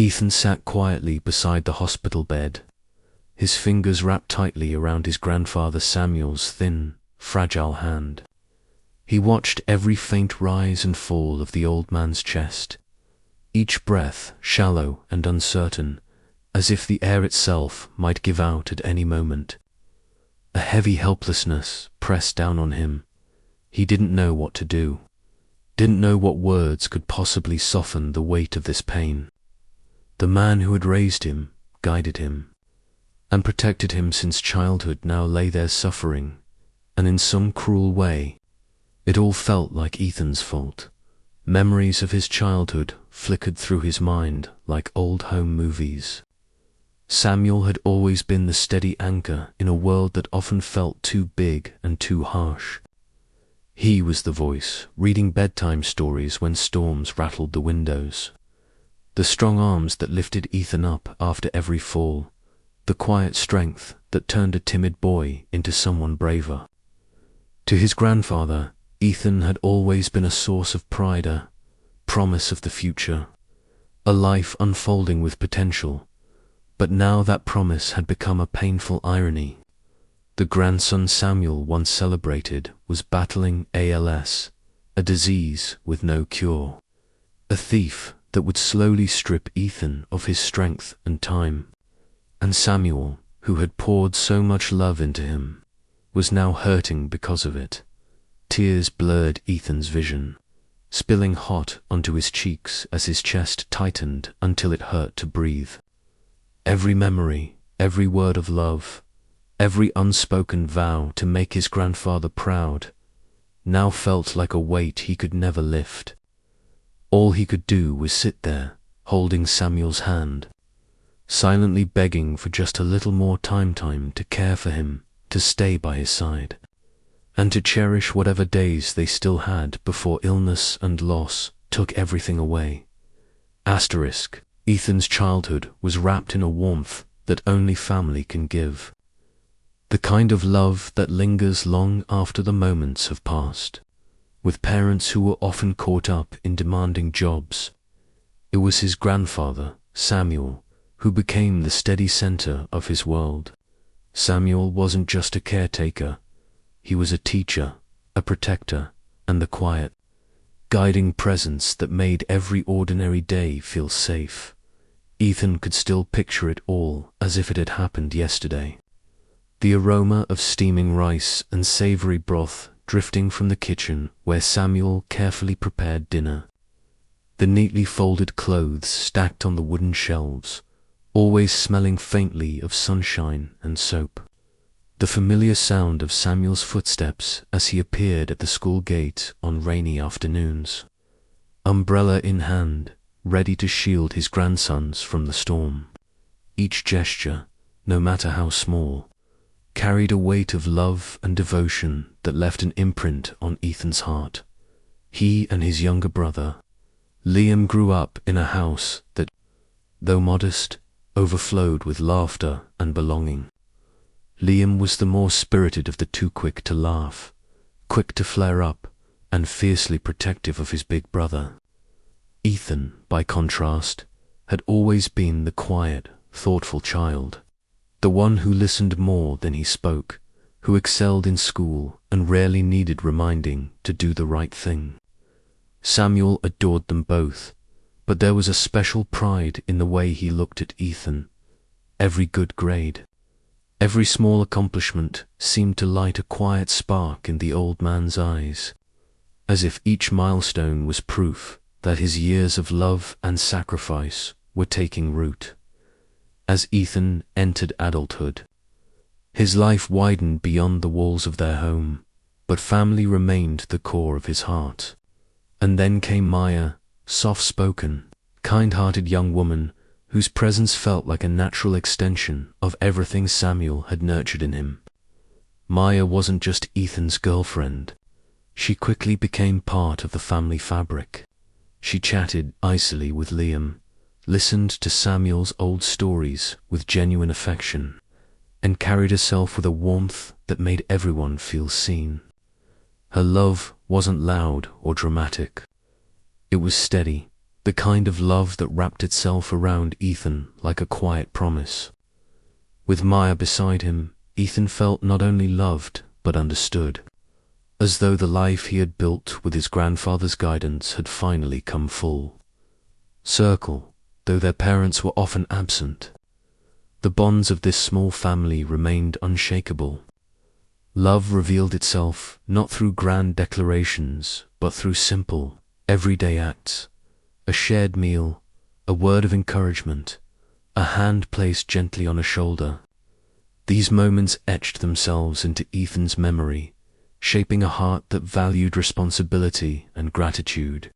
Ethan sat quietly beside the hospital bed, his fingers wrapped tightly around his grandfather Samuel's thin, fragile hand. He watched every faint rise and fall of the old man's chest, each breath shallow and uncertain, as if the air itself might give out at any moment. A heavy helplessness pressed down on him. He didn't know what to do, didn't know what words could possibly soften the weight of this pain. The man who had raised him, guided him, and protected him since childhood now lay there suffering, and in some cruel way, it all felt like Ethan's fault. Memories of his childhood flickered through his mind like old home movies. Samuel had always been the steady anchor in a world that often felt too big and too harsh. He was the voice, reading bedtime stories when storms rattled the windows. The strong arms that lifted Ethan up after every fall, the quiet strength that turned a timid boy into someone braver. To his grandfather, Ethan had always been a source of pride, a promise of the future, a life unfolding with potential, but now that promise had become a painful irony. The grandson Samuel once celebrated was battling ALS, a disease with no cure, a thief that would slowly strip Ethan of his strength and time. And Samuel, who had poured so much love into him, was now hurting because of it. Tears blurred Ethan's vision, spilling hot onto his cheeks as his chest tightened until it hurt to breathe. Every memory, every word of love, every unspoken vow to make his grandfather proud, now felt like a weight he could never lift. All he could do was sit there, holding Samuel's hand, silently begging for just a little more time to care for him, to stay by his side, and to cherish whatever days they still had before illness and loss took everything away. Ethan's childhood was wrapped in a warmth that only family can give. The kind of love that lingers long after the moments have passed. With parents who were often caught up in demanding jobs, it was his grandfather, Samuel, who became the steady center of his world. Samuel wasn't just a caretaker, he was a teacher, a protector, and the quiet, guiding presence that made every ordinary day feel safe. Ethan could still picture it all as if it had happened yesterday. The aroma of steaming rice and savory broth drifting from the kitchen where Samuel carefully prepared dinner. The neatly folded clothes stacked on the wooden shelves, always smelling faintly of sunshine and soap. The familiar sound of Samuel's footsteps as he appeared at the school gate on rainy afternoons, umbrella in hand, ready to shield his grandsons from the storm. Each gesture, no matter how small, carried a weight of love and devotion that left an imprint on Ethan's heart. He and his younger brother, Liam, grew up in a house that, though modest, overflowed with laughter and belonging. Liam was the more spirited of the two, quick to laugh, quick to flare up, and fiercely protective of his big brother. Ethan, by contrast, had always been the quiet, thoughtful child, the one who listened more than he spoke, who excelled in school and rarely needed reminding to do the right thing. Samuel adored them both, but there was a special pride in the way he looked at Ethan. Every good grade, every small accomplishment seemed to light a quiet spark in the old man's eyes, as if each milestone was proof that his years of love and sacrifice were taking root. As Ethan entered adulthood, his life widened beyond the walls of their home, but family remained the core of his heart. And then came Maya, soft-spoken, kind-hearted young woman whose presence felt like a natural extension of everything Samuel had nurtured in him. Maya wasn't just Ethan's girlfriend. She quickly became part of the family fabric. She chatted icily with Liam, listened to Samuel's old stories with genuine affection, and carried herself with a warmth that made everyone feel seen. Her love wasn't loud or dramatic. It was steady, the kind of love that wrapped itself around Ethan like a quiet promise. With Maya beside him, Ethan felt not only loved but understood, as though the life he had built with his grandfather's guidance had finally come full circle, though their parents were often absent. The bonds of this small family remained unshakable. Love revealed itself not through grand declarations, but through simple, everyday acts. A shared meal, a word of encouragement, a hand placed gently on a shoulder. These moments etched themselves into Ethan's memory, shaping a heart that valued responsibility and gratitude.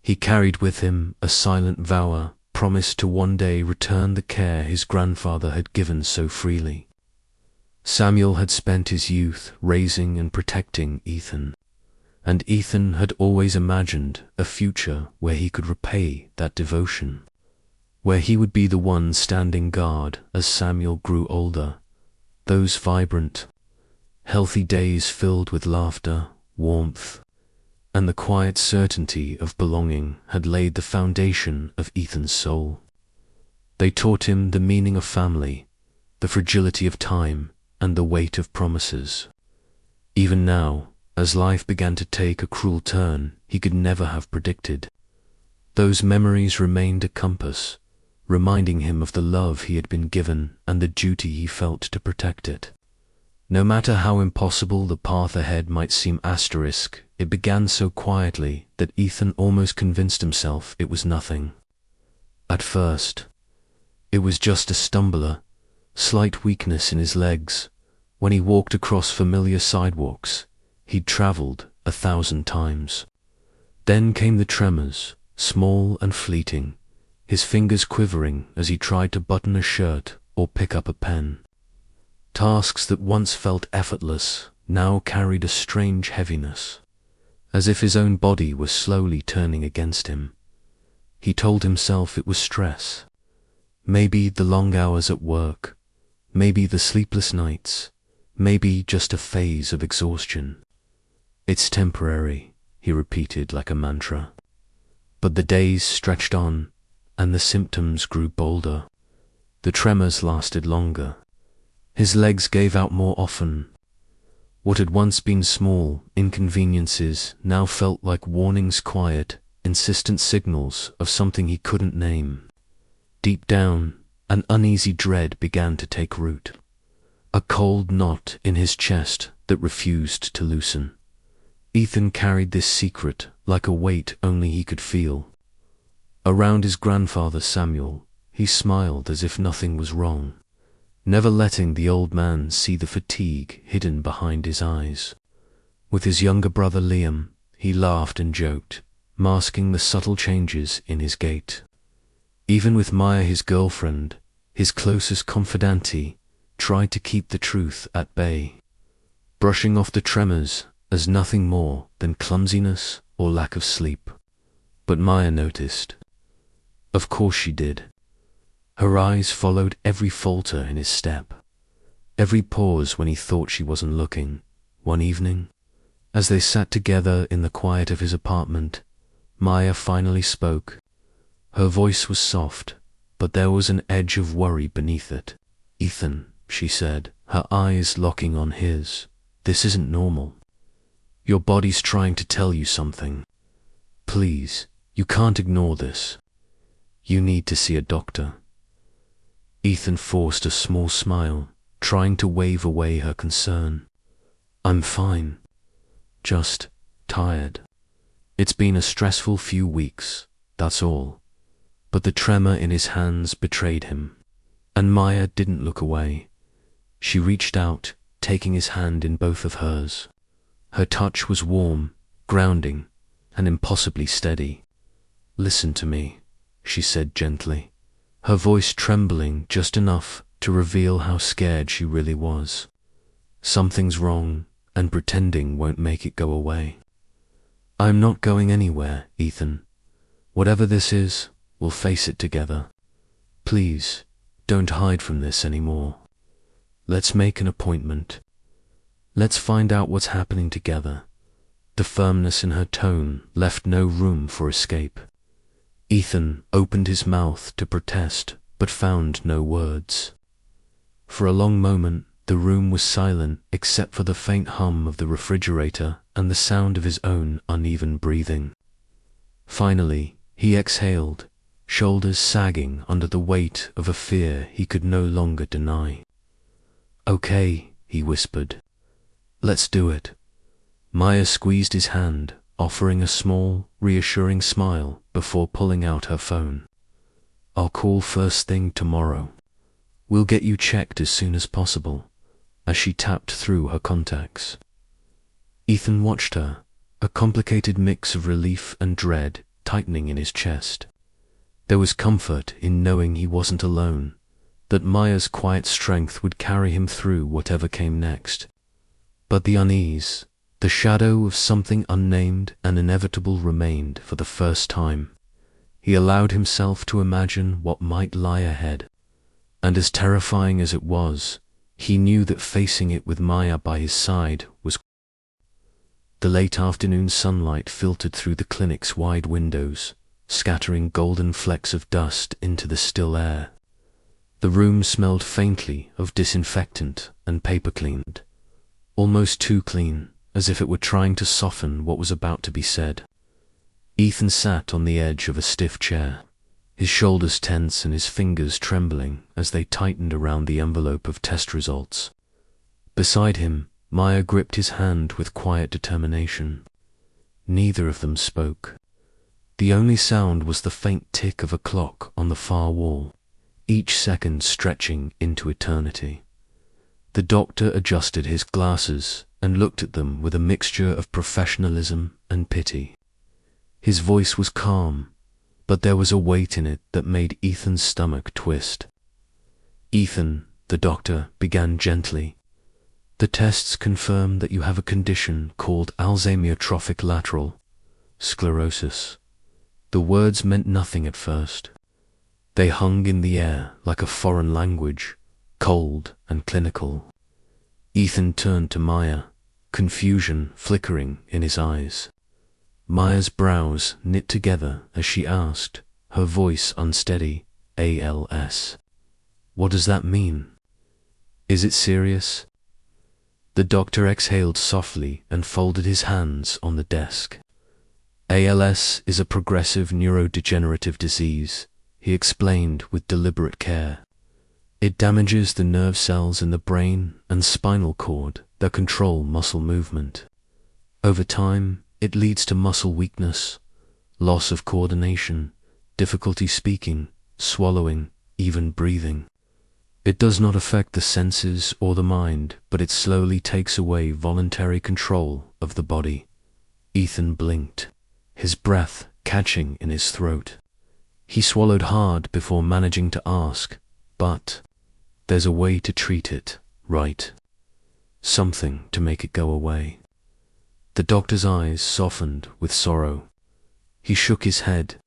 He carried with him a silent vow, promised to one day return the care his grandfather had given so freely. Samuel had spent his youth raising and protecting Ethan, and Ethan had always imagined a future where he could repay that devotion, where he would be the one standing guard as Samuel grew older. Those vibrant, healthy days filled with laughter, warmth, and the quiet certainty of belonging had laid the foundation of Ethan's soul. They taught him the meaning of family, the fragility of time, and the weight of promises. Even now, as life began to take a cruel turn he could never have predicted, those memories remained a compass, reminding him of the love he had been given and the duty he felt to protect it. No matter how impossible the path ahead might seem, it began so quietly that Ethan almost convinced himself it was nothing. At first, it was just a stumbler, slight weakness in his legs. When he walked across familiar sidewalks he'd traveled 1,000 times. Then came the tremors, small and fleeting, his fingers quivering as he tried to button a shirt or pick up a pen. Tasks that once felt effortless now carried a strange heaviness, as if his own body was slowly turning against him. He told himself it was stress. Maybe the long hours at work, maybe the sleepless nights, maybe just a phase of exhaustion. It's temporary, he repeated like a mantra. But the days stretched on, and the symptoms grew bolder. The tremors lasted longer. His legs gave out more often. What had once been small inconveniences now felt like warnings, quiet, insistent signals of something he couldn't name. Deep down, an uneasy dread began to take root, a cold knot in his chest that refused to loosen. Ethan carried this secret like a weight only he could feel. Around his grandfather Samuel, he smiled as if nothing was wrong, never letting the old man see the fatigue hidden behind his eyes. With his younger brother Liam, he laughed and joked, masking the subtle changes in his gait. Even with Maya, his girlfriend, his closest confidante, tried to keep the truth at bay, brushing off the tremors as nothing more than clumsiness or lack of sleep. But Maya noticed. Of course she did. Her eyes followed every falter in his step, every pause when he thought she wasn't looking. One evening, as they sat together in the quiet of his apartment, Maya finally spoke. Her voice was soft, but there was an edge of worry beneath it. "Ethan," she said, her eyes locking on his, "this isn't normal. Your body's trying to tell you something. Please, you can't ignore this. You need to see a doctor." Ethan forced a small smile, trying to wave away her concern. "I'm fine. Just tired. It's been a stressful few weeks, that's all." But the tremor in his hands betrayed him, and Maya didn't look away. She reached out, taking his hand in both of hers. Her touch was warm, grounding, and impossibly steady. "Listen to me," she said gently, her voice trembling just enough to reveal how scared she really was. "Something's wrong, and pretending won't make it go away. I'm not going anywhere, Ethan. Whatever this is, we'll face it together. Please, don't hide from this anymore. Let's make an appointment. Let's find out what's happening together." The firmness in her tone left no room for escape. Ethan opened his mouth to protest, but found no words. For a long moment, the room was silent except for the faint hum of the refrigerator and the sound of his own uneven breathing. Finally, he exhaled, shoulders sagging under the weight of a fear he could no longer deny. "Okay," he whispered. "Let's do it." Maya squeezed his hand, offering a small, reassuring smile before pulling out her phone. "I'll call first thing tomorrow. We'll get you checked as soon as possible," as she tapped through her contacts. Ethan watched her, a complicated mix of relief and dread tightening in his chest. There was comfort in knowing he wasn't alone, that Maya's quiet strength would carry him through whatever came next. But the unease, the shadow of something unnamed and inevitable remained for the first time. He allowed himself to imagine what might lie ahead. And as terrifying as it was, he knew that facing it with Maya by his side was. The late afternoon sunlight filtered through the clinic's wide windows, scattering golden flecks of dust into the still air. The room smelled faintly of disinfectant and paper cleaned, almost too clean, as if it were trying to soften what was about to be said. Ethan sat on the edge of a stiff chair, his shoulders tense and his fingers trembling as they tightened around the envelope of test results. Beside him, Maya gripped his hand with quiet determination. Neither of them spoke. The only sound was the faint tick of a clock on the far wall, each second stretching into eternity. The doctor adjusted his glasses and looked at them with a mixture of professionalism and pity. His voice was calm, but there was a weight in it that made Ethan's stomach twist. "Ethan," the doctor began gently, "the tests confirm that you have a condition called Alzheimer-trophic lateral sclerosis." The words meant nothing at first. They hung in the air like a foreign language, cold and clinical. Ethan turned to Maya, confusion flickering in his eyes. Maya's brows knit together as she asked, her voice unsteady, "ALS. What does that mean? Is it serious?" The doctor exhaled softly and folded his hands on the desk. "ALS is a progressive neurodegenerative disease," he explained with deliberate care. "It damages the nerve cells in the brain and spinal cord that control muscle movement. Over time, it leads to muscle weakness, loss of coordination, difficulty speaking, swallowing, even breathing. It does not affect the senses or the mind, but it slowly takes away voluntary control of the body." Ethan blinked, his breath catching in his throat. He swallowed hard before managing to ask, "But there's a way to treat it, right? Something to make it go away?" The doctor's eyes softened with sorrow. He shook his head.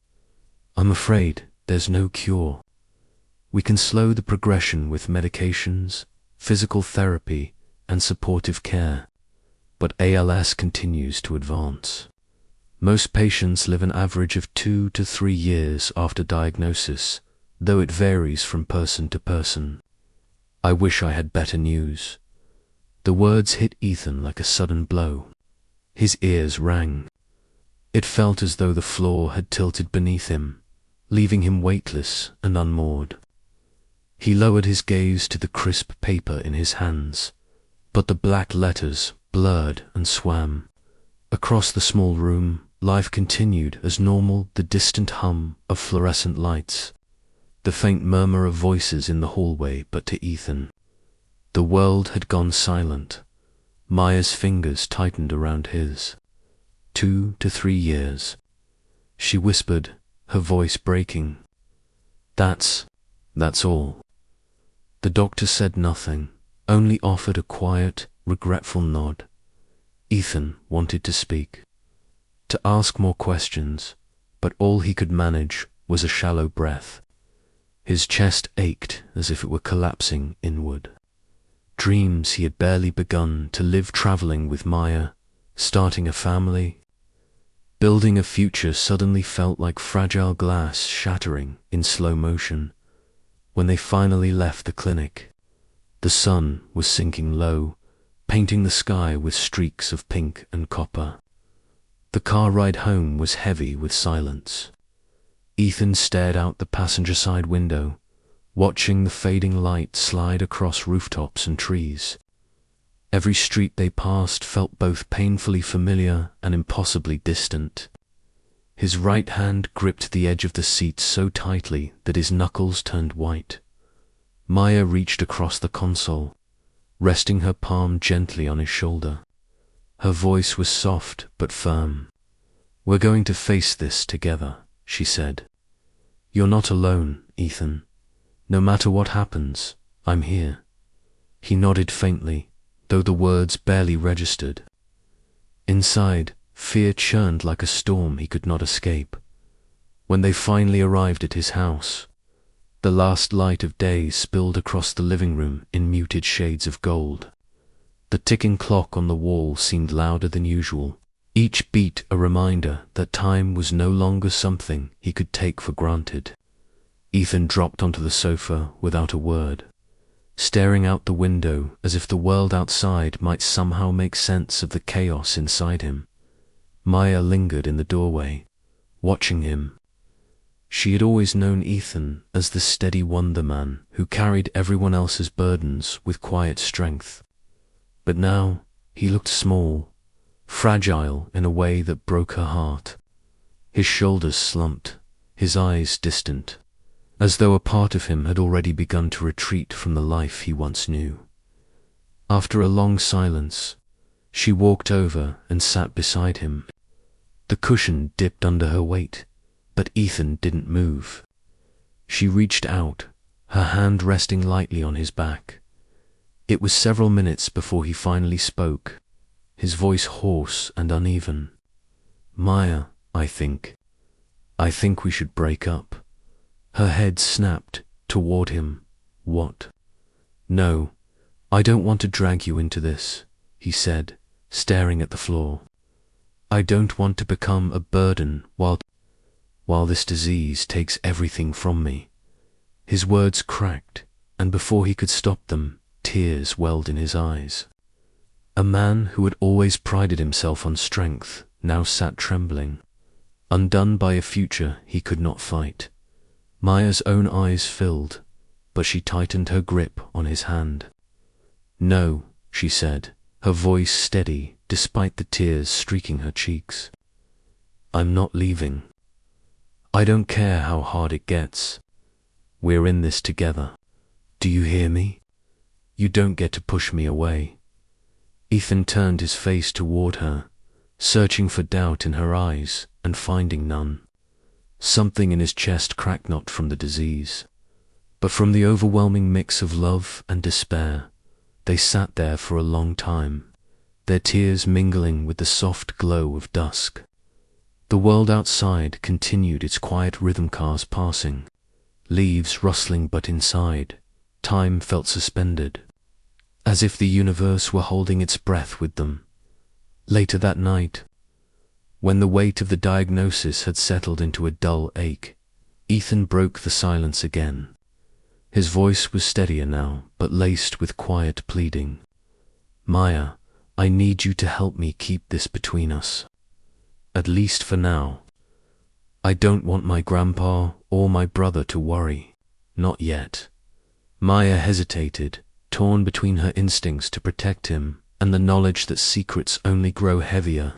"I'm afraid there's no cure. We can slow the progression with medications, physical therapy, and supportive care, but ALS continues to advance. Most patients live an average of 2 to 3 years after diagnosis, though it varies from person to person. I wish I had better news." The words hit Ethan like a sudden blow. His ears rang. It felt as though the floor had tilted beneath him, leaving him weightless and unmoored. He lowered his gaze to the crisp paper in his hands, but the black letters blurred and swam. Across the small room, life continued as normal, the distant hum of fluorescent lights, the faint murmur of voices in the hallway, but to Ethan, the world had gone silent. Maya's fingers tightened around his. 2 to 3 years. She whispered, her voice breaking. That's all." The doctor said nothing, only offered a quiet, regretful nod. Ethan wanted to speak, to ask more questions, but all he could manage was a shallow breath. His chest ached as if it were collapsing inward. Dreams he had barely begun to live, traveling with Maya, starting a family. Building a future suddenly felt like fragile glass shattering in slow motion. When they finally left the clinic, the sun was sinking low, painting the sky with streaks of pink and copper. The car ride home was heavy with silence. Ethan stared out the passenger side window, watching the fading light slide across rooftops and trees. Every street they passed felt both painfully familiar and impossibly distant. His right hand gripped the edge of the seat so tightly that his knuckles turned white. Maya reached across the console, resting her palm gently on his shoulder. Her voice was soft but firm. "We're going to face this together," she said. "You're not alone, Ethan. No matter what happens, I'm here." He nodded faintly, though the words barely registered. Inside, fear churned like a storm he could not escape. When they finally arrived at his house, the last light of day spilled across the living room in muted shades of gold. The ticking clock on the wall seemed louder than usual, each beat a reminder that time was no longer something he could take for granted. Ethan dropped onto the sofa without a word, staring out the window as if the world outside might somehow make sense of the chaos inside him. Maya lingered in the doorway, watching him. She had always known Ethan as the steady wonder man who carried everyone else's burdens with quiet strength. But now he looked small, fragile in a way that broke her heart. His shoulders slumped, his eyes distant, as though a part of him had already begun to retreat from the life he once knew. After a long silence, she walked over and sat beside him. The cushion dipped under her weight, but Ethan didn't move. She reached out, her hand resting lightly on his back. It was several minutes before he finally spoke, his voice hoarse and uneven. "Maya, I think we should break up." Her head snapped toward him. "What?" "No, I don't want to drag you into this," he said, staring at the floor. "I don't want to become a burden while this disease takes everything from me." His words cracked, and before he could stop them, tears welled in his eyes. A man who had always prided himself on strength now sat trembling, undone by a future he could not fight. Maya's own eyes filled, but she tightened her grip on his hand. "No," she said, her voice steady despite the tears streaking her cheeks. "I'm not leaving. I don't care how hard it gets. We're in this together. Do you hear me? You don't get to push me away." Ethan turned his face toward her, searching for doubt in her eyes and finding none. Something in his chest cracked not from the disease, but from the overwhelming mix of love and despair. They sat there for a long time, their tears mingling with the soft glow of dusk. The world outside continued its quiet rhythm cars passing, leaves rustling, but inside, time felt suspended, as if the universe were holding its breath with them. Later that night, when the weight of the diagnosis had settled into a dull ache, Ethan broke the silence again. His voice was steadier now, but laced with quiet pleading. "Maya, I need you to help me keep this between us. At least for now. I don't want my grandpa or my brother to worry. Not yet." Maya hesitated, torn between her instincts to protect him and the knowledge that secrets only grow heavier.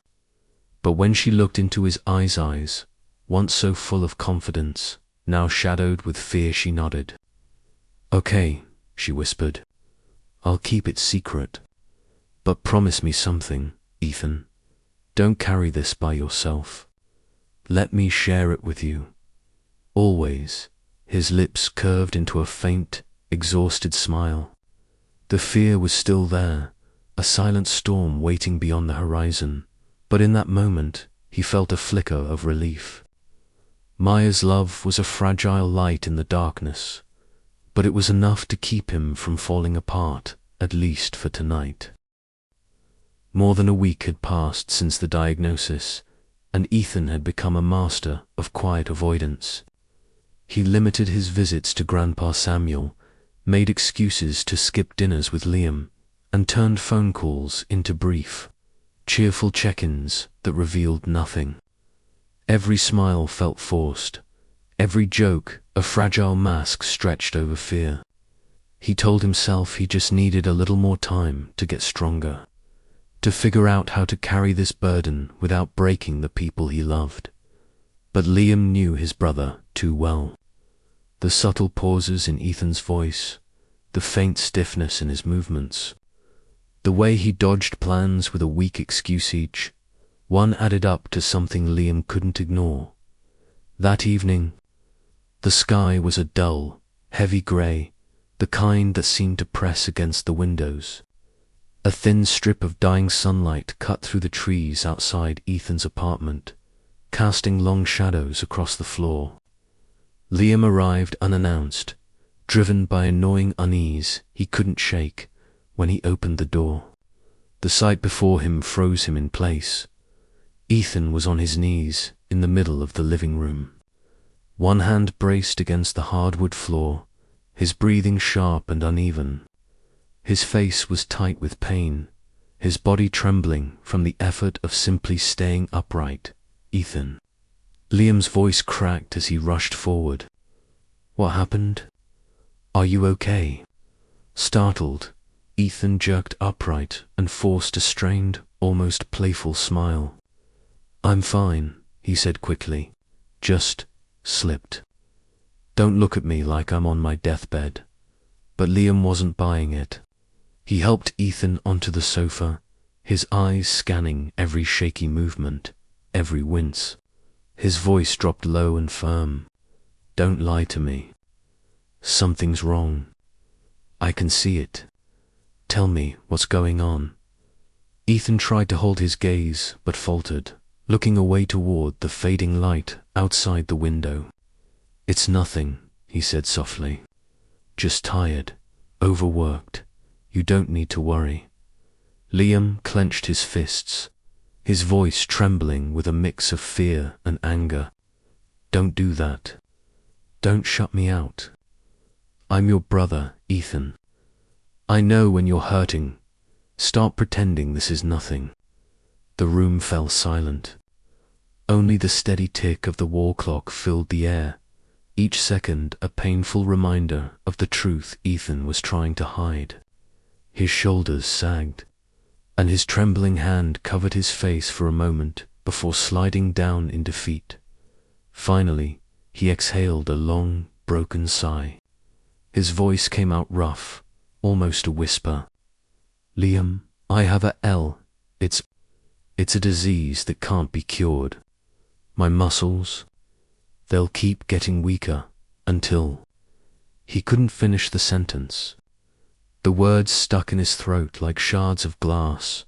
But when she looked into his eyes, once so full of confidence, now shadowed with fear, she nodded. "Okay," she whispered. "I'll keep it secret. But promise me something, Ethan. Don't carry this by yourself. Let me share it with you. Always." His lips curved into a faint, exhausted smile. The fear was still there, a silent storm waiting beyond the horizon, but in that moment he felt a flicker of relief. Maya's love was a fragile light in the darkness, but it was enough to keep him from falling apart, at least for tonight. More than a week had passed since the diagnosis. and Ethan had become a master of quiet avoidance. He limited his visits to Grandpa Samuel, made excuses to skip dinners with Liam, and turned phone calls into brief, cheerful check-ins that revealed nothing. Every smile felt forced, every joke a fragile mask stretched over fear. He told himself he just needed a little more time to get stronger, to figure out how to carry this burden without breaking the people he loved. But Liam knew his brother too well. The subtle pauses in Ethan's voice, the faint stiffness in his movements, the way he dodged plans with a weak excuse each, one added up to something Liam couldn't ignore. That evening, the sky was a dull, heavy grey, the kind that seemed to press against the windows. A thin strip of dying sunlight cut through the trees outside Ethan's apartment, casting long shadows across the floor. Liam arrived unannounced, driven by a gnawing unease he couldn't shake when he opened the door. The sight before him froze him in place. Ethan was on his knees in the middle of the living room, one hand braced against the hardwood floor, his breathing sharp and uneven. His face was tight with pain, his body trembling from the effort of simply staying upright. "Ethan." Liam's voice cracked as he rushed forward. "What happened? Are you okay?" Startled, Ethan jerked upright and forced a strained, almost playful smile. "I'm fine," he said quickly. "Just slipped. Don't look at me like I'm on my deathbed." But Liam wasn't buying it. He helped Ethan onto the sofa, his eyes scanning every shaky movement, every wince. His voice dropped low and firm. "Don't lie to me. Something's wrong. I can see it. Tell me what's going on." Ethan tried to hold his gaze, but faltered, looking away toward the fading light outside the window. "It's nothing," he said softly. "Just tired, overworked. You don't need to worry." Liam clenched his fists, his voice trembling with a mix of fear and anger. "Don't do that. Don't shut me out. I'm your brother, Ethan. I know when you're hurting. Start pretending this is nothing." The room fell silent. Only the steady tick of the wall clock filled the air, each second a painful reminder of the truth Ethan was trying to hide. His shoulders sagged, and his trembling hand covered his face for a moment before sliding down in defeat. Finally, he exhaled a long, broken sigh. His voice came out rough, almost a whisper. "Liam, I have ALS. It's a disease that can't be cured. My muscles, they'll keep getting weaker until..." He couldn't finish the sentence. The words stuck in his throat like shards of glass.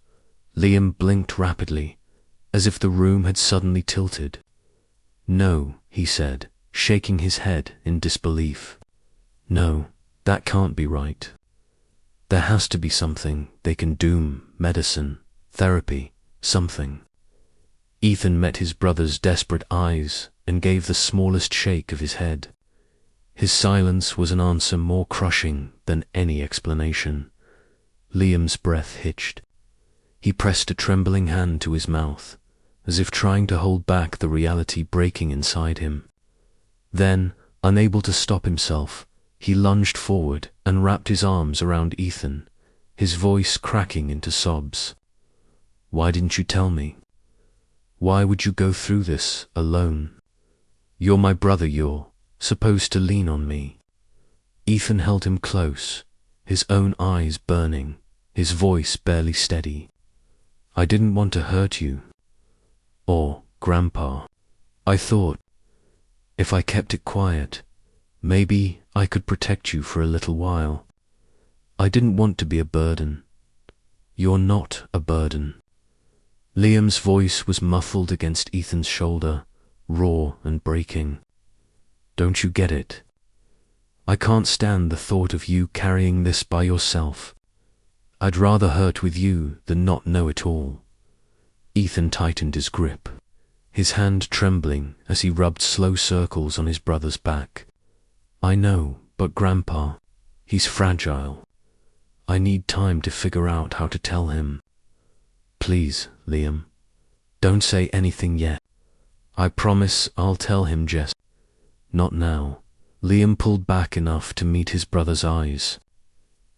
Liam blinked rapidly, as if the room had suddenly tilted. "No," he said, shaking his head in disbelief. "No, that can't be right. There has to be something they can do, medicine, therapy, something." Ethan met his brother's desperate eyes and gave the smallest shake of his head. His silence was an answer more crushing than any explanation. Liam's breath hitched. He pressed a trembling hand to his mouth, as if trying to hold back the reality breaking inside him. Then, unable to stop himself, he lunged forward and wrapped his arms around Ethan, his voice cracking into sobs. "Why didn't you tell me? Why would you go through this alone? You're my brother, you're supposed to lean on me." Ethan held him close, his own eyes burning, his voice barely steady. "I didn't want to hurt you. Or Grandpa. I thought, if I kept it quiet, maybe I could protect you for a little while. I didn't want to be a burden. You're not a burden." Liam's voice was muffled against Ethan's shoulder, raw and breaking. "Don't you get it? I can't stand the thought of you carrying this by yourself. I'd rather hurt with you than not know it all." Ethan tightened his grip, his hand trembling as he rubbed slow circles on his brother's back. "I know, but Grandpa, he's fragile. I need time to figure out how to tell him." "Please, Liam, don't say anything yet. I promise I'll tell him, Jess." "Not now." Liam pulled back enough to meet his brother's eyes.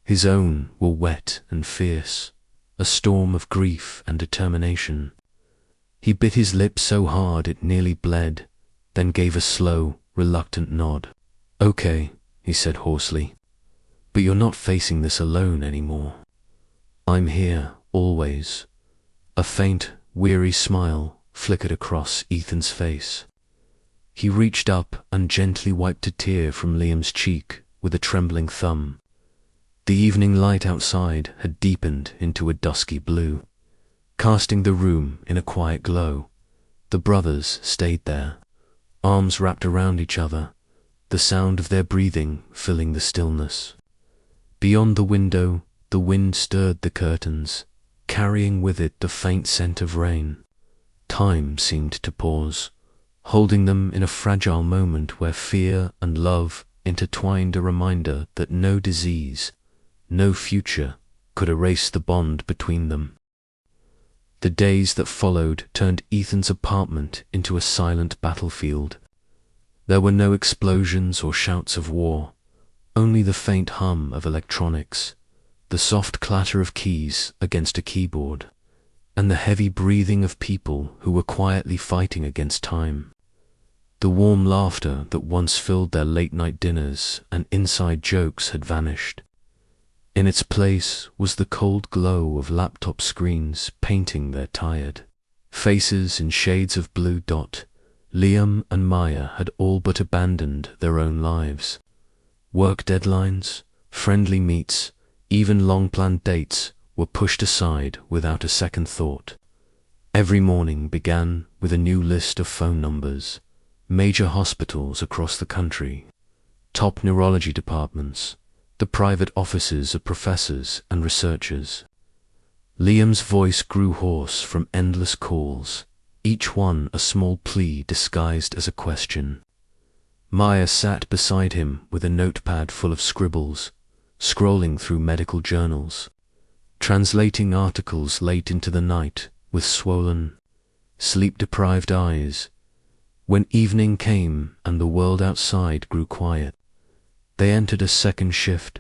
His own were wet and fierce, a storm of grief and determination. He bit his lip so hard it nearly bled, then gave a slow, reluctant nod. "Okay," he said hoarsely, "but you're not facing this alone anymore. I'm here, always." A faint, weary smile flickered across Ethan's face. He reached up and gently wiped a tear from Liam's cheek with a trembling thumb. The evening light outside had deepened into a dusky blue, casting the room in a quiet glow. The brothers stayed there, arms wrapped around each other, the sound of their breathing filling the stillness. Beyond the window, the wind stirred the curtains, carrying with it the faint scent of rain. Time seemed to pause, holding them in a fragile moment where fear and love intertwined, a reminder that no disease, no future could erase the bond between them. The days that followed turned Ethan's apartment into a silent battlefield. There were no explosions or shouts of war, only the faint hum of electronics, the soft clatter of keys against a keyboard, and the heavy breathing of people who were quietly fighting against time. The warm laughter that once filled their late-night dinners and inside jokes had vanished. In its place was the cold glow of laptop screens painting their tired faces in shades of blue dot. Liam and Maya had all but abandoned their own lives. Work deadlines, friendly meets, even long-planned dates were pushed aside without a second thought. Every morning began with a new list of phone numbers, major hospitals across the country, top neurology departments, the private offices of professors and researchers. Liam's voice grew hoarse from endless calls, each one a small plea disguised as a question. Maya sat beside him with a notepad full of scribbles, scrolling through medical journals, translating articles late into the night with swollen, sleep-deprived eyes. When evening came and the world outside grew quiet, they entered a second shift,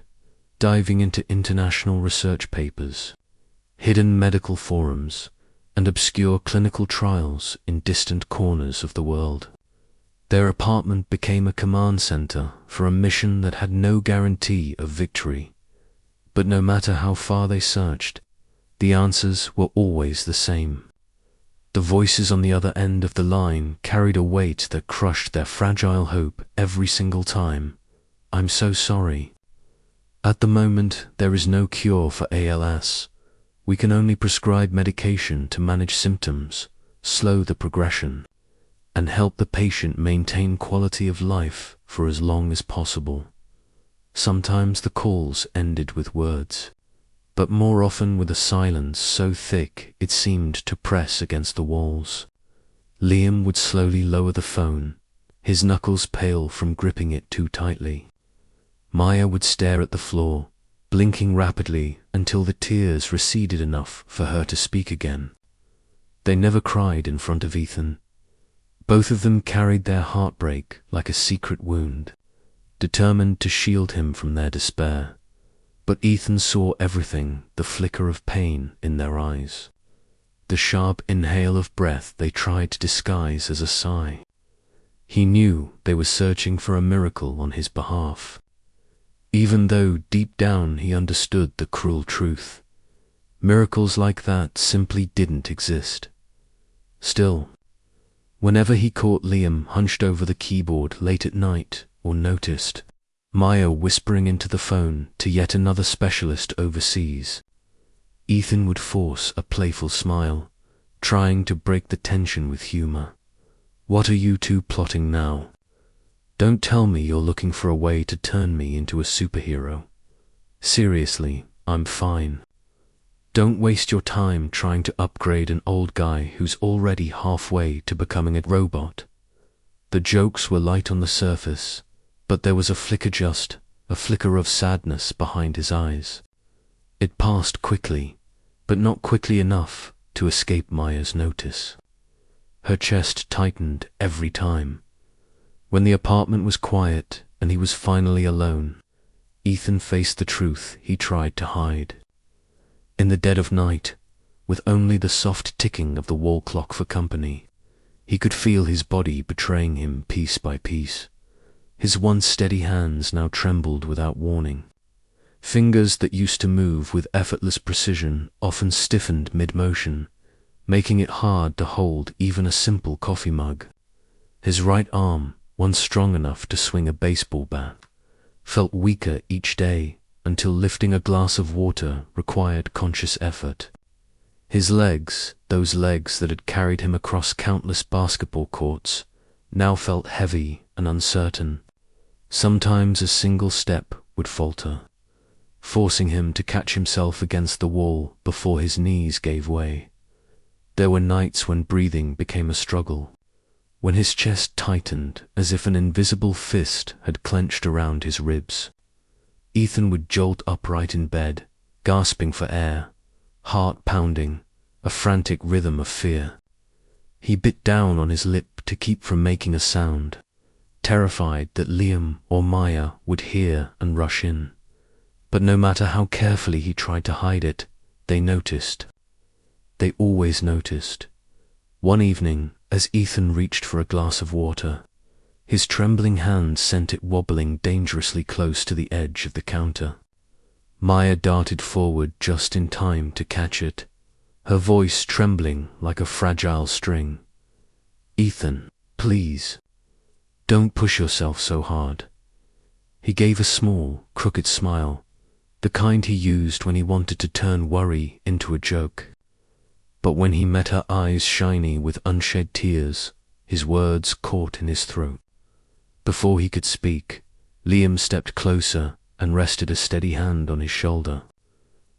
diving into international research papers, hidden medical forums, and obscure clinical trials in distant corners of the world. Their apartment became a command center for a mission that had no guarantee of victory. But no matter how far they searched, the answers were always the same. The voices on the other end of the line carried a weight that crushed their fragile hope every single time. "I'm so sorry. At the moment, there is no cure for ALS. We can only prescribe medication to manage symptoms, slow the progression, and help the patient maintain quality of life for as long as possible." Sometimes the calls ended with words, but more often with a silence so thick it seemed to press against the walls. Liam would slowly lower the phone, his knuckles pale from gripping it too tightly. Maya would stare at the floor, blinking rapidly until the tears receded enough for her to speak again. They never cried in front of Ethan. Both of them carried their heartbreak like a secret wound, determined to shield him from their despair. But Ethan saw everything, the flicker of pain in their eyes, the sharp inhale of breath they tried to disguise as a sigh. He knew they were searching for a miracle on his behalf, even though deep down he understood the cruel truth. Miracles like that simply didn't exist. Still, whenever he caught Liam hunched over the keyboard late at night or noticed Maya whispering into the phone to yet another specialist overseas, Ethan would force a playful smile, trying to break the tension with humor. "What are you two plotting now? Don't tell me you're looking for a way to turn me into a superhero. Seriously, I'm fine." Don't waste your time trying to upgrade an old guy who's already halfway to becoming a robot. The jokes were light on the surface, but there was a flicker of sadness behind his eyes. It passed quickly, but not quickly enough to escape Maya's notice. Her chest tightened every time. When the apartment was quiet and he was finally alone, Ethan faced the truth he tried to hide. In the dead of night, with only the soft ticking of the wall clock for company, he could feel his body betraying him piece by piece. His once steady hands now trembled without warning. Fingers that used to move with effortless precision often stiffened mid-motion, making it hard to hold even a simple coffee mug. His right arm, once strong enough to swing a baseball bat, felt weaker each day until lifting a glass of water required conscious effort. His legs, those legs that had carried him across countless basketball courts, now felt heavy and uncertain. Sometimes a single step would falter, forcing him to catch himself against the wall before his knees gave way. There were nights when breathing became a struggle, when his chest tightened as if an invisible fist had clenched around his ribs. Ethan would jolt upright in bed, gasping for air, heart pounding, a frantic rhythm of fear. He bit down on his lip to keep from making a sound, terrified that Liam or Maya would hear and rush in. But no matter how carefully he tried to hide it, they noticed. They always noticed. One evening, as Ethan reached for a glass of water, his trembling hand sent it wobbling dangerously close to the edge of the counter. Maya darted forward just in time to catch it, her voice trembling like a fragile string. "Ethan, please, don't push yourself so hard." He gave a small, crooked smile, the kind he used when he wanted to turn worry into a joke. But when he met her eyes shiny with unshed tears, his words caught in his throat. Before he could speak, Liam stepped closer and rested a steady hand on his shoulder.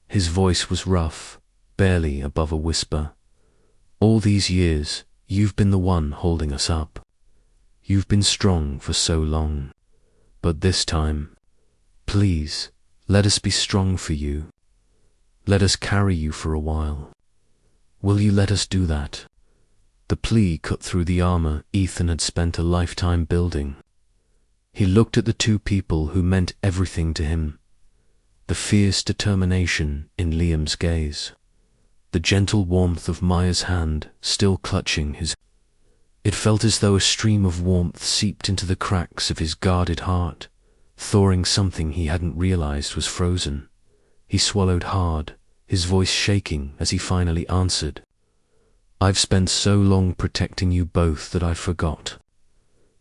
His voice was rough, barely above a whisper. "All these years, you've been the one holding us up. You've been strong for so long. But this time, please, let us be strong for you. Let us carry you for a while. Will you let us do that?" The plea cut through the armor Ethan had spent a lifetime building. He looked at the two people who meant everything to him, the fierce determination in Liam's gaze, the gentle warmth of Maya's hand still clutching his. It felt as though a stream of warmth seeped into the cracks of his guarded heart, thawing something he hadn't realized was frozen. He swallowed hard, his voice shaking as he finally answered, "I've spent so long protecting you both that I forgot.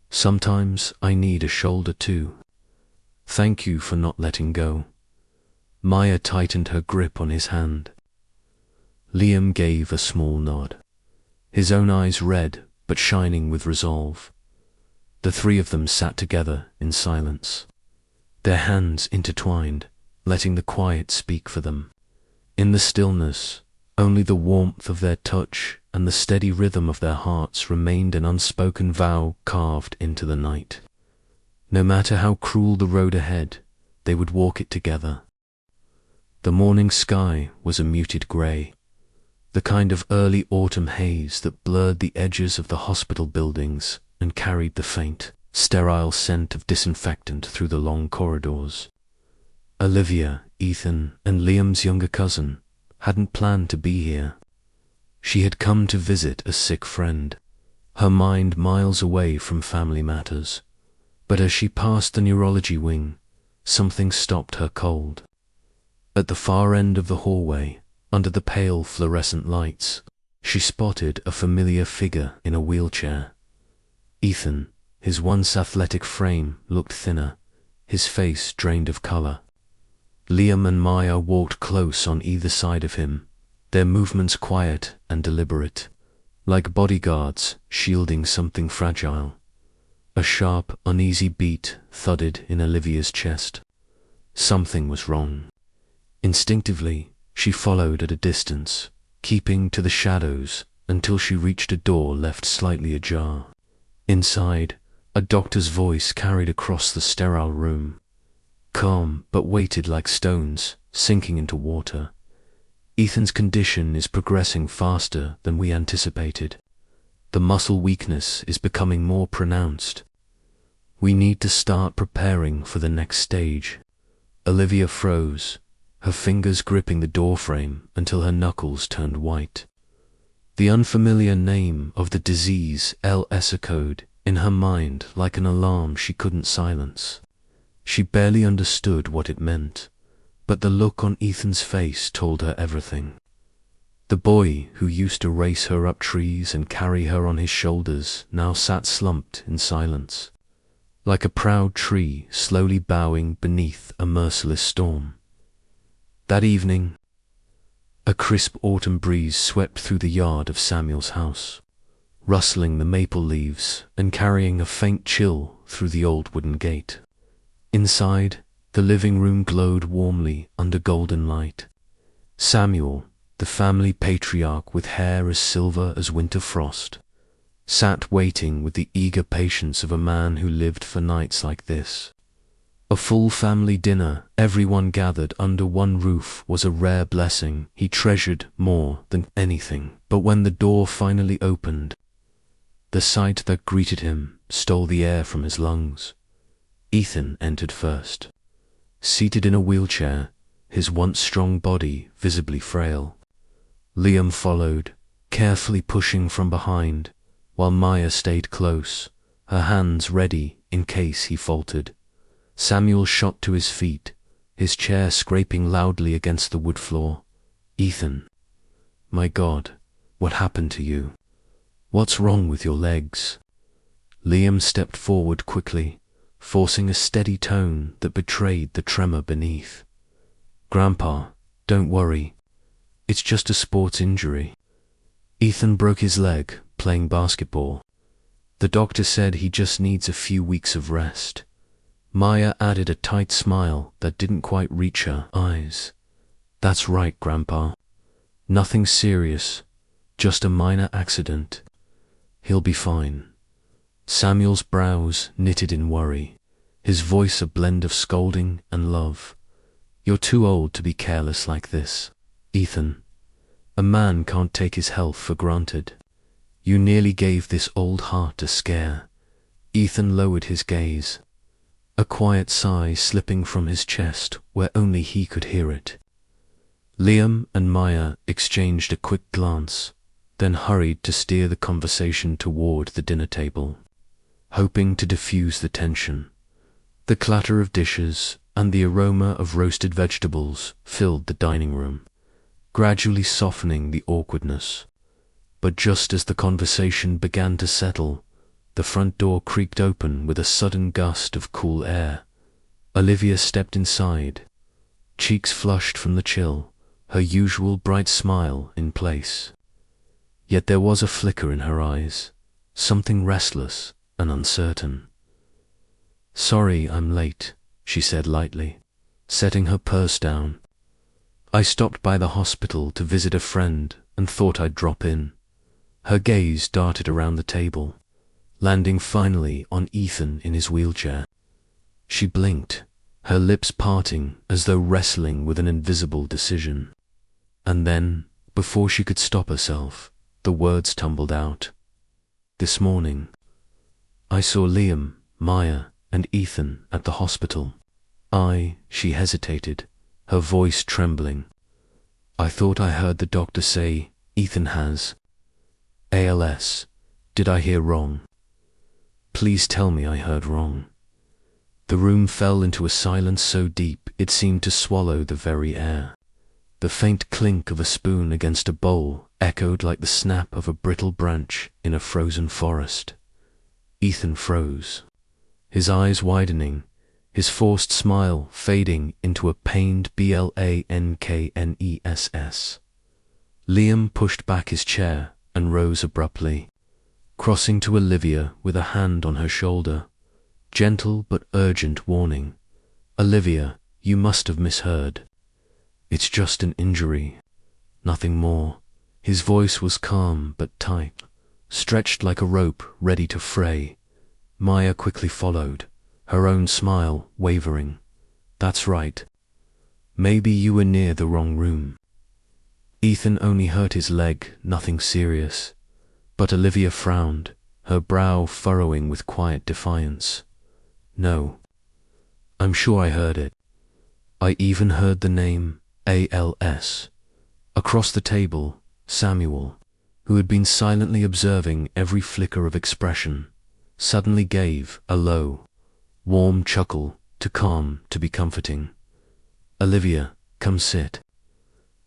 Sometimes I need a shoulder too. Thank you for not letting go." Maya tightened her grip on his hand. Liam gave a small nod, his own eyes red but shining with resolve. The three of them sat together in silence, their hands intertwined, letting the quiet speak for them. In the stillness, only the warmth of their touch and the steady rhythm of their hearts remained, an unspoken vow carved into the night. No matter how cruel the road ahead, they would walk it together. The morning sky was a muted grey, the kind of early autumn haze that blurred the edges of the hospital buildings and carried the faint, sterile scent of disinfectant through the long corridors. Olivia, Ethan, and Liam's younger cousin hadn't planned to be here. She had come to visit a sick friend, her mind miles away from family matters. But as she passed the neurology wing, something stopped her cold. At the far end of the hallway, under the pale fluorescent lights, she spotted a familiar figure in a wheelchair. Ethan, his once athletic frame, looked thinner, his face drained of color. Liam and Maya walked close on either side of him, their movements quiet and deliberate, like bodyguards shielding something fragile. A sharp, uneasy beat thudded in Olivia's chest. Something was wrong. Instinctively, She followed at a distance, keeping to the shadows until she reached a door left slightly ajar. Inside, a doctor's voice carried across the sterile room, calm but weighted like stones sinking into water. Ethan's condition is progressing faster than we anticipated. The muscle weakness is becoming more pronounced. We need to start preparing for the next stage. Olivia froze, her fingers gripping the doorframe until her knuckles turned white. The unfamiliar name of the disease ALS echoed in her mind like an alarm she couldn't silence. She barely understood what it meant, but the look on Ethan's face told her everything. The boy who used to race her up trees and carry her on his shoulders now sat slumped in silence, like a proud tree slowly bowing beneath a merciless storm. That evening, a crisp autumn breeze swept through the yard of Samuel's house, rustling the maple leaves and carrying a faint chill through the old wooden gate. Inside, the living room glowed warmly under golden light. Samuel, the family patriarch with hair as silver as winter frost, sat waiting with the eager patience of a man who lived for nights like this. A full family dinner, everyone gathered under one roof, was a rare blessing he treasured more than anything. But when the door finally opened, the sight that greeted him stole the air from his lungs. Ethan entered first, seated in a wheelchair, his once strong body visibly frail. Liam followed, carefully pushing from behind, while Maya stayed close, her hands ready in case he faltered. Samuel shot to his feet, his chair scraping loudly against the wood floor. "Ethan, my God, what happened to you? What's wrong with your legs?" Liam stepped forward quickly, forcing a steady tone that betrayed the tremor beneath. "Grandpa, don't worry. It's just a sports injury. Ethan broke his leg playing basketball. The doctor said he just needs a few weeks of rest." Maya added a tight smile that didn't quite reach her eyes. "That's right, Grandpa. Nothing serious, just a minor accident. He'll be fine." Samuel's brows knitted in worry, his voice a blend of scolding and love. "You're too old to be careless like this, Ethan. A man can't take his health for granted. You nearly gave this old heart a scare." Ethan lowered his gaze, a quiet sigh slipping from his chest where only he could hear it. Liam and Maya exchanged a quick glance, then hurried to steer the conversation toward the dinner table, hoping to diffuse the tension. The clatter of dishes and the aroma of roasted vegetables filled the dining room, gradually softening the awkwardness. But just as the conversation began to settle, the front door creaked open with a sudden gust of cool air. Olivia stepped inside, cheeks flushed from the chill, her usual bright smile in place. Yet there was a flicker in her eyes, something restless and uncertain. "Sorry I'm late," she said lightly, setting her purse down. "I stopped by the hospital to visit a friend and thought I'd drop in." Her gaze darted around the table, landing finally on Ethan in his wheelchair. She blinked, her lips parting as though wrestling with an invisible decision. And then, before she could stop herself, the words tumbled out. "This morning, I saw Liam, Maya, and Ethan at the hospital. She hesitated, her voice trembling. "I thought I heard the doctor say Ethan has ALS. Did I hear wrong? Please tell me I heard wrong." The room fell into a silence so deep it seemed to swallow the very air. The faint clink of a spoon against a bowl echoed like the snap of a brittle branch in a frozen forest. Ethan froze, his eyes widening, his forced smile fading into a pained blankness. Liam pushed back his chair and rose abruptly, crossing to Olivia with a hand on her shoulder. Gentle but urgent warning. "Olivia, you must have misheard. It's just an injury, nothing more. His voice was calm but tight, stretched like a rope ready to fray. Maya quickly followed, her own smile wavering. That's right. Maybe you were near the wrong room. Ethan only hurt his leg, nothing serious. But Olivia frowned, her brow furrowing with quiet defiance. No. I'm sure I heard it. I even heard the name ALS. Across the table, Samuel, who had been silently observing every flicker of expression, suddenly gave a low, warm chuckle, too calm to be comforting. Olivia, come sit.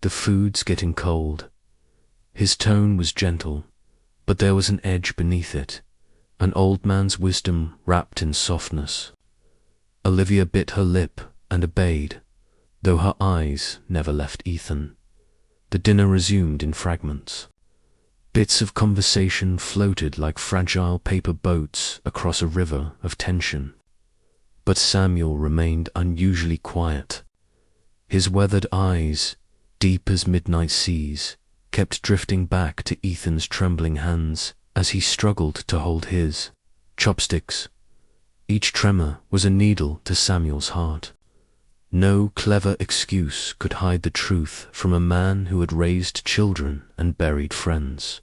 The food's getting cold. His tone was gentle, but there was an edge beneath it, an old man's wisdom wrapped in softness. Olivia bit her lip and obeyed, though her eyes never left Ethan. The dinner resumed in fragments. Bits of conversation floated like fragile paper boats across a river of tension. But Samuel remained unusually quiet. His weathered eyes, deep as midnight seas, kept drifting back to Ethan's trembling hands as he struggled to hold his chopsticks. Each tremor was a needle to Samuel's heart. No clever excuse could hide the truth from a man who had raised children and buried friends.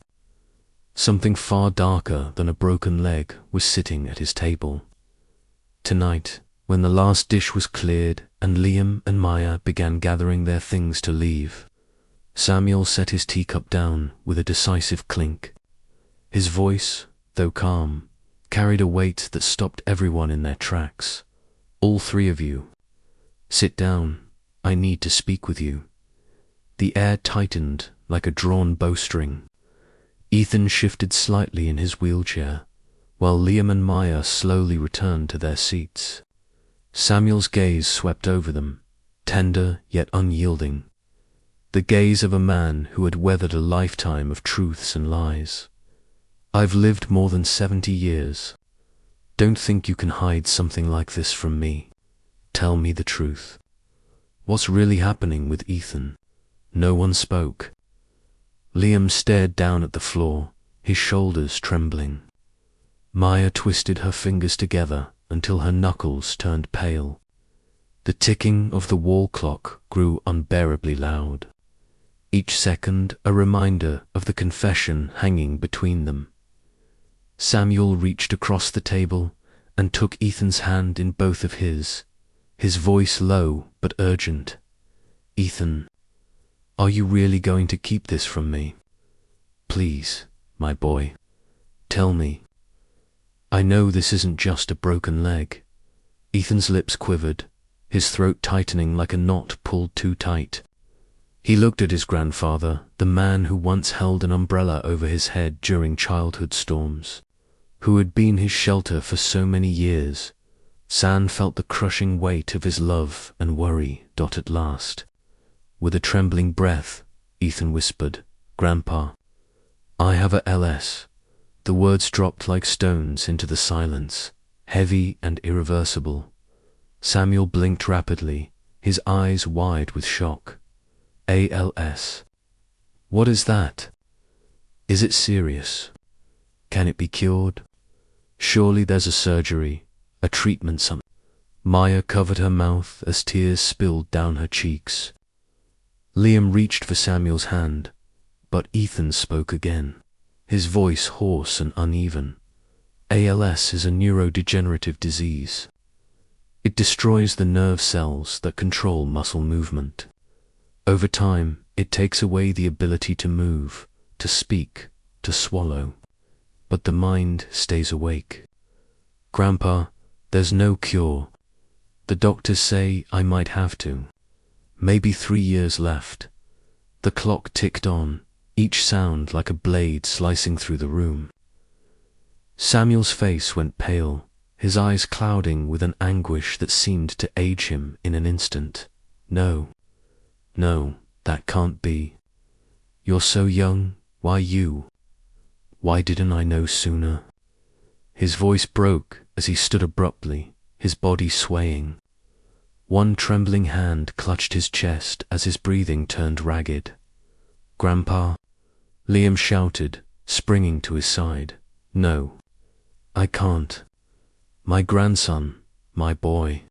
Something far darker than a broken leg was sitting at his table. Tonight, when the last dish was cleared and Liam and Maya began gathering their things to leave, Samuel set his teacup down with a decisive clink. His voice, though calm, carried a weight that stopped everyone in their tracks. All three of you. Sit down. I need to speak with you. The air tightened like a drawn bowstring. Ethan shifted slightly in his wheelchair, while Liam and Maya slowly returned to their seats. Samuel's gaze swept over them, tender yet unyielding. The gaze of a man who had weathered a lifetime of truths and lies. I've lived more than 70 years. Don't think you can hide something like this from me. Tell me the truth. What's really happening with Ethan? No one spoke. Liam stared down at the floor, his shoulders trembling. Maya twisted her fingers together until her knuckles turned pale. The ticking of the wall clock grew unbearably loud. Each second a reminder of the confession hanging between them. Samuel reached across the table and took Ethan's hand in both of his voice low but urgent. Ethan, are you really going to keep this from me? Please, my boy, tell me. I know this isn't just a broken leg. Ethan's lips quivered, his throat tightening like a knot pulled too tight. He looked at his grandfather, the man who once held an umbrella over his head during childhood storms, who had been his shelter for so many years. Sam felt the crushing weight of his love and worry at last. With a trembling breath, Ethan whispered, Grandpa, I have a ALS. The words dropped like stones into the silence, heavy and irreversible. Samuel blinked rapidly, his eyes wide with shock. ALS. What is that? Is it serious? Can it be cured? Surely there's a surgery, a treatment something. Maya covered her mouth as tears spilled down her cheeks. Liam reached for Samuel's hand, but Ethan spoke again, his voice hoarse and uneven. ALS is a neurodegenerative disease. It destroys the nerve cells that control muscle movement. Over time, it takes away the ability to move, to speak, to swallow. But the mind stays awake. Grandpa, there's no cure. The doctors say I might have to. Maybe 3 years left. The clock ticked on, each sound like a blade slicing through the room. Samuel's face went pale, his eyes clouding with an anguish that seemed to age him in an instant. No, that can't be. You're so young, why you? Why didn't I know sooner? His voice broke as he stood abruptly, his body swaying. One trembling hand clutched his chest as his breathing turned ragged. "Grandpa," Liam shouted, springing to his side. "No, I can't. My grandson, my boy,"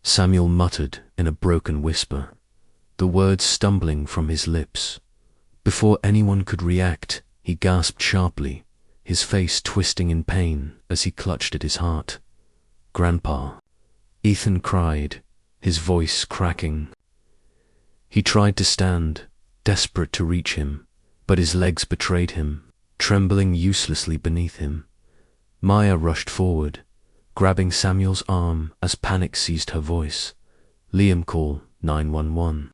Samuel muttered in a broken whisper, the words stumbling from his lips. Before anyone could react, he gasped sharply, his face twisting in pain as he clutched at his heart. "Grandpa," Ethan cried, his voice cracking. He tried to stand, desperate to reach him, but his legs betrayed him, trembling uselessly beneath him. Maya rushed forward, grabbing Samuel's arm as panic seized her voice. "Liam, call 911.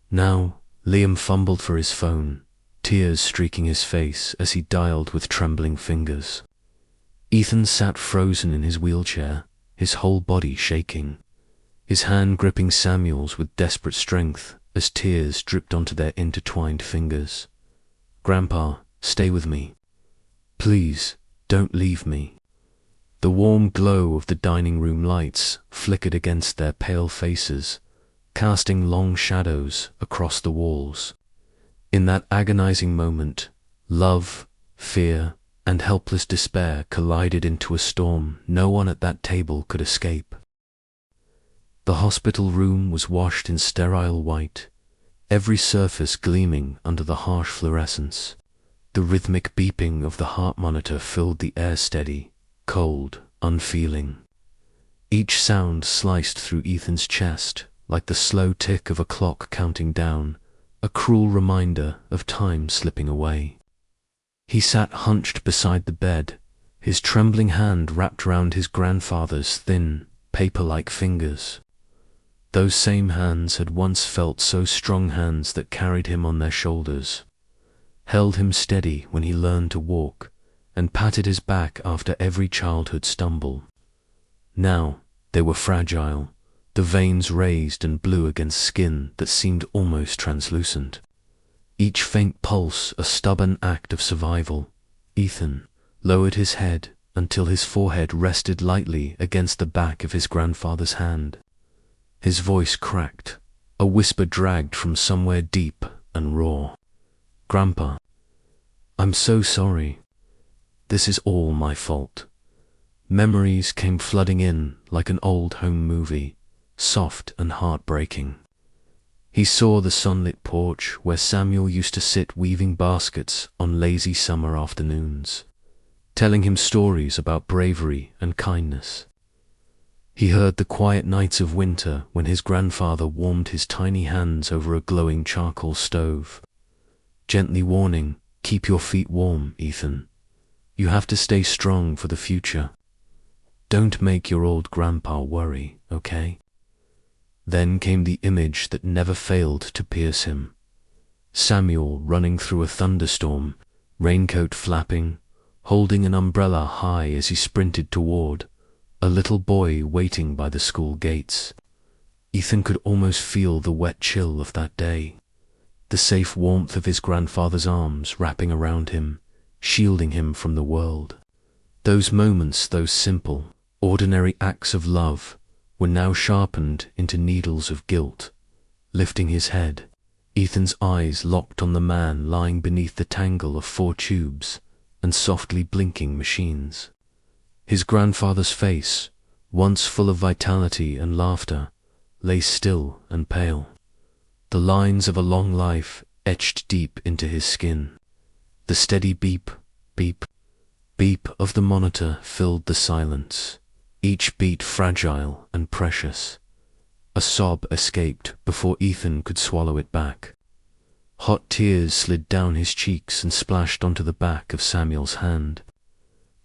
Now, Liam fumbled for his phone, tears streaking his face as he dialed with trembling fingers. Ethan sat frozen in his wheelchair, his whole body shaking, his hand gripping Samuel's with desperate strength as tears dripped onto their intertwined fingers. "Grandpa, stay with me. Please, don't leave me." The warm glow of the dining room lights flickered against their pale faces, casting long shadows across the walls. In that agonizing moment, love, fear, and helpless despair collided into a storm no one at that table could escape. The hospital room was washed in sterile white, every surface gleaming under the harsh fluorescence. The rhythmic beeping of the heart monitor filled the air steady, cold, unfeeling. Each sound sliced through Ethan's chest like the slow tick of a clock counting down, a cruel reminder of time slipping away. He sat hunched beside the bed, his trembling hand wrapped round his grandfather's thin, paper-like fingers. Those same hands had once felt so strong, hands that carried him on their shoulders, held him steady when he learned to walk, and patted his back after every childhood stumble. Now they were fragile, the veins raised and blue against skin that seemed almost translucent. Each faint pulse a stubborn act of survival. Ethan lowered his head until his forehead rested lightly against the back of his grandfather's hand. His voice cracked, a whisper dragged from somewhere deep and raw. "Grandpa, I'm so sorry. This is all my fault." Memories came flooding in like an old home movie, soft and heartbreaking. He saw the sunlit porch where Samuel used to sit weaving baskets on lazy summer afternoons, telling him stories about bravery and kindness. He heard the quiet nights of winter when his grandfather warmed his tiny hands over a glowing charcoal stove, gently warning, "Keep your feet warm, Ethan. You have to stay strong for the future. Don't make your old grandpa worry, okay?" Then came the image that never failed to pierce him. Samuel running through a thunderstorm, raincoat flapping, holding an umbrella high as he sprinted toward a little boy waiting by the school gates. Ethan could almost feel the wet chill of that day, the safe warmth of his grandfather's arms wrapping around him, shielding him from the world. Those moments, those simple, ordinary acts of love, were now sharpened into needles of guilt. Lifting his head, Ethan's eyes locked on the man lying beneath the tangle of 4 tubes and softly blinking machines. His grandfather's face, once full of vitality and laughter, lay still and pale, the lines of a long life etched deep into his skin. The steady beep, beep, beep of the monitor filled the silence, each beat fragile and precious. A sob escaped before Ethan could swallow it back. Hot tears slid down his cheeks and splashed onto the back of Samuel's hand.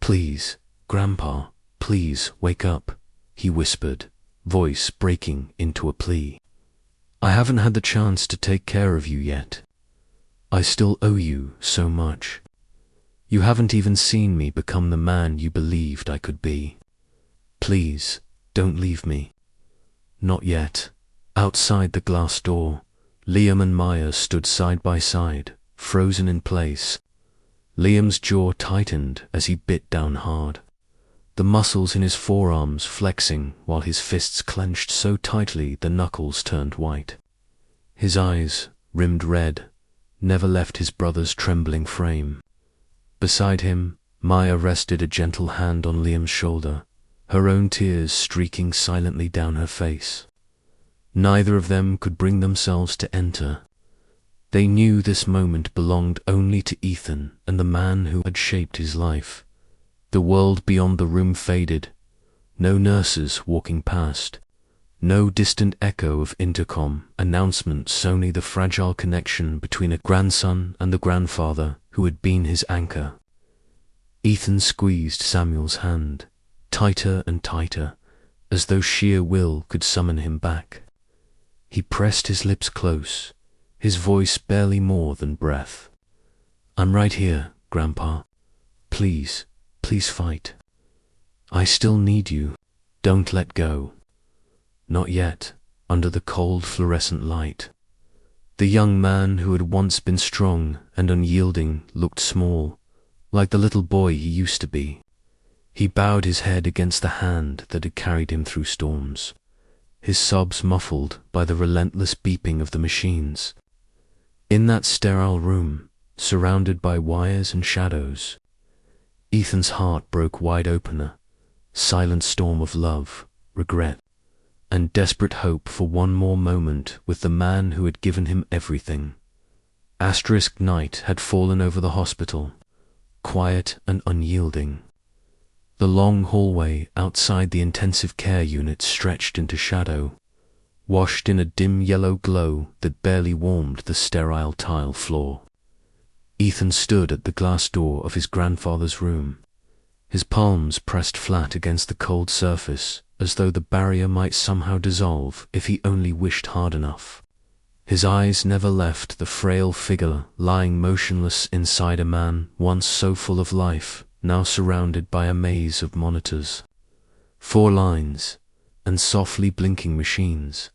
"Please, Grandpa, please wake up," he whispered, voice breaking into a plea. "I haven't had the chance to take care of you yet. I still owe you so much. You haven't even seen me become the man you believed I could be. Please, don't leave me." Not yet. Outside the glass door, Liam and Maya stood side by side, frozen in place. Liam's jaw tightened as he bit down hard. the muscles in his forearms flexing while his fists clenched so tightly the knuckles turned white. His eyes, rimmed red, never left his brother's trembling frame. Beside him, Maya rested a gentle hand on Liam's shoulder, her own tears streaking silently down her face. Neither of them could bring themselves to enter. They knew this moment belonged only to Ethan and the man who had shaped his life. The world beyond the room faded. No nurses walking past. No distant echo of intercom announcements, only the fragile connection between a grandson and the grandfather who had been his anchor. Ethan squeezed Samuel's hand, tighter and tighter, as though sheer will could summon him back. He pressed his lips close, his voice barely more than breath. "I'm right here, Grandpa. Please, please fight. I still need you. Don't let go." Not yet, under the cold fluorescent light. The young man who had once been strong and unyielding looked small, like the little boy he used to be. He bowed his head against the hand that had carried him through storms, his sobs muffled by the relentless beeping of the machines. In that sterile room, surrounded by wires and shadows, Ethan's heart broke wide open, a silent storm of love, regret, and desperate hope for one more moment with the man who had given him everything. Asterisk night had fallen over the hospital, quiet and unyielding. The long hallway outside the intensive care unit stretched into shadow, washed in a dim yellow glow that barely warmed the sterile tile floor. Ethan stood at the glass door of his grandfather's room, his palms pressed flat against the cold surface as though the barrier might somehow dissolve if he only wished hard enough. His eyes never left the frail figure lying motionless inside a man once so full of life, now surrounded by a maze of monitors. 4 lines, and softly blinking machines.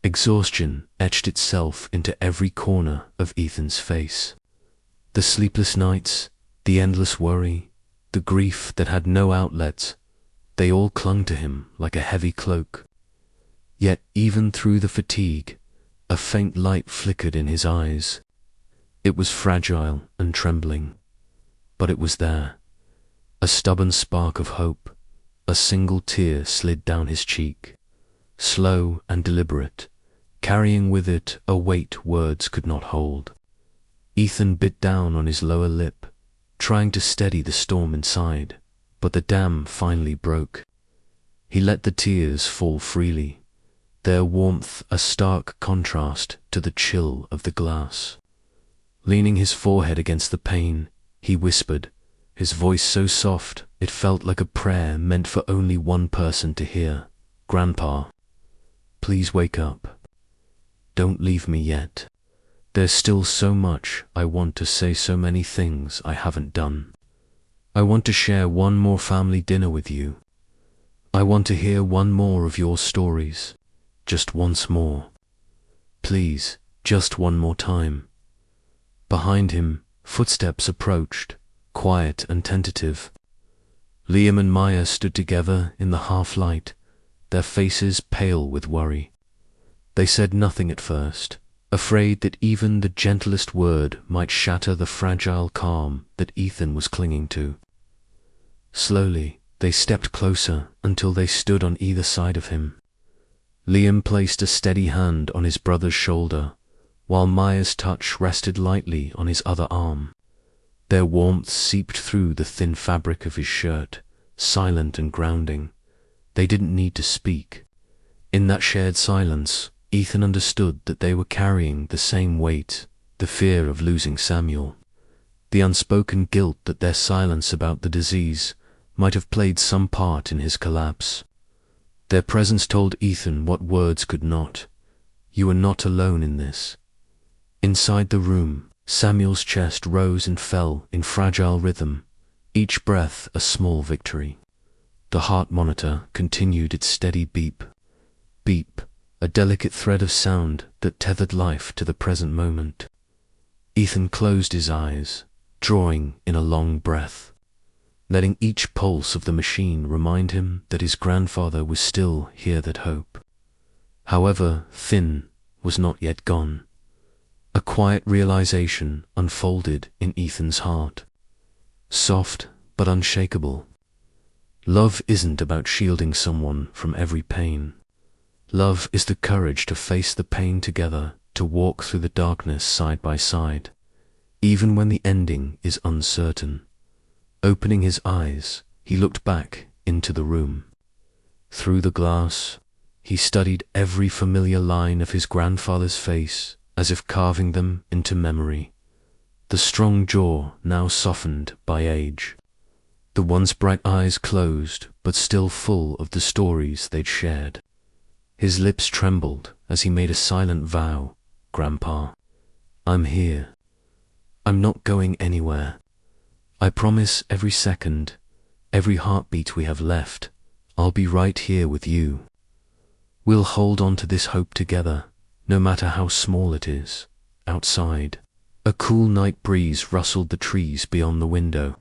Exhaustion etched itself into every corner of Ethan's face. The sleepless nights, the endless worry, the grief that had no outlet, they all clung to him like a heavy cloak. Yet even through the fatigue, a faint light flickered in his eyes. It was fragile and trembling, but it was there. A stubborn spark of hope. A single tear slid down his cheek, slow and deliberate, carrying with it a weight words could not hold. Ethan bit down on his lower lip, trying to steady the storm inside, but the dam finally broke. He let the tears fall freely, their warmth a stark contrast to the chill of the glass. Leaning his forehead against the pane, he whispered, his voice so soft it felt like a prayer meant for only one person to hear. "Grandpa, please wake up. Don't leave me yet. There's still so much I want to say, so many things I haven't done. I want to share one more family dinner with you. I want to hear one more of your stories, just once more. Please, just one more time." Behind him, footsteps approached, quiet and tentative. Liam and Maya stood together in the half-light, their faces pale with worry. They said nothing at first, afraid that even the gentlest word might shatter the fragile calm that Ethan was clinging to. Slowly, they stepped closer until they stood on either side of him. Liam placed a steady hand on his brother's shoulder, while Maya's touch rested lightly on his other arm. Their warmth seeped through the thin fabric of his shirt, silent and grounding. They didn't need to speak. In that shared silence, Ethan understood that they were carrying the same weight, the fear of losing Samuel, the unspoken guilt that their silence about the disease might have played some part in his collapse. Their presence told Ethan what words could not. You are not alone in this. Inside the room, Samuel's chest rose and fell in fragile rhythm, each breath a small victory. The heart monitor continued its steady beep. Beep, a delicate thread of sound that tethered life to the present moment. Ethan closed his eyes, drawing in a long breath. letting each pulse of the machine remind him that his grandfather was still here, that hope, however thin, was not yet gone. A quiet realization unfolded in Ethan's heart, soft but unshakable. Love isn't about shielding someone from every pain. Love is the courage to face the pain together, to walk through the darkness side by side, even when the ending is uncertain. Opening his eyes, he looked back into the room. Through the glass, he studied every familiar line of his grandfather's face, as if carving them into memory. The strong jaw now softened by age. The once bright eyes closed, but still full of the stories they'd shared. His lips trembled as he made a silent vow. "Grandpa, I'm here. I'm not going anywhere. I promise every second, every heartbeat we have left, I'll be right here with you. We'll hold on to this hope together, no matter how small it is." Outside, a cool night breeze rustled the trees beyond the window,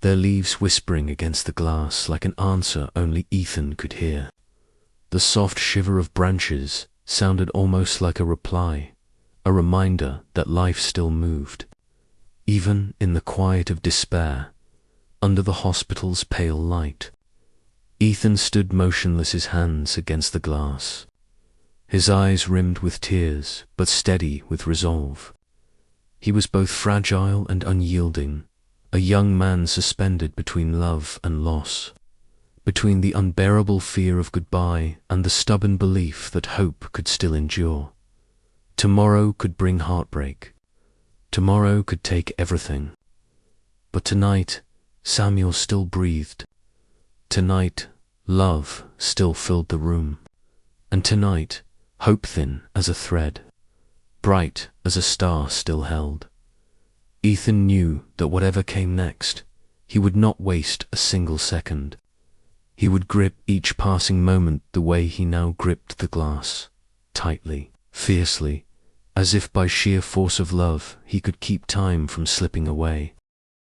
their leaves whispering against the glass like an answer only Ethan could hear. The soft shiver of branches sounded almost like a reply, a reminder that life still moved, even in the quiet of despair, under the hospital's pale light. Ethan stood motionless, his hands against the glass, his eyes rimmed with tears, but steady with resolve. He was both fragile and unyielding, a young man suspended between love and loss, between the unbearable fear of goodbye and the stubborn belief that hope could still endure. Tomorrow could bring heartbreak. Tomorrow could take everything. But tonight, Samuel still breathed. Tonight, love still filled the room. And tonight, hope thin as a thread, bright as a star still held. Ethan knew that whatever came next, he would not waste a single second. He would grip each passing moment the way he now gripped the glass, tightly, fiercely, as if by sheer force of love he could keep time from slipping away.